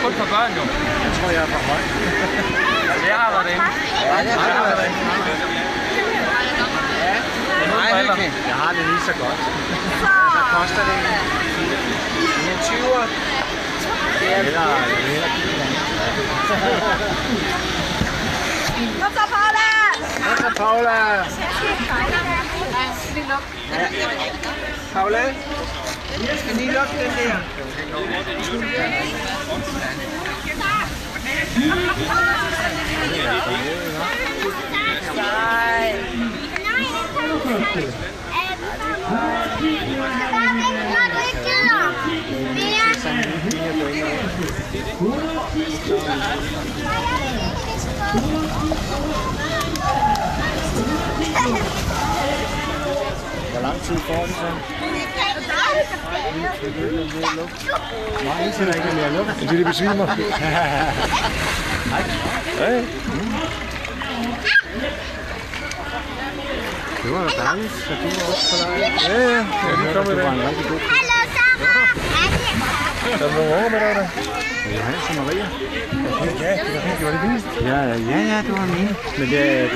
kun for børn jo. Jeg tror, jeg er for høj. Altså, jeg har været derinde. Ja, det har jeg været. Ja, jeg har det lige så godt. Hvad koster det? En 20'er. Det er heller Kom så, Paula! Kom så, Paula! Ja. Paula, jeg skal lige lukke den der. Hvor lang tid får det så? Nej, indtil der ikke er mere luft. Indtil det besvimer. Hej. Det var da dejligt, så du var også på dig. Ja, det kom med det. Hallo, Sarah! Er der nogle unger med dig der? Ja, Hans og Maria. Ja, det var det fint. Ja, det var mine. Men det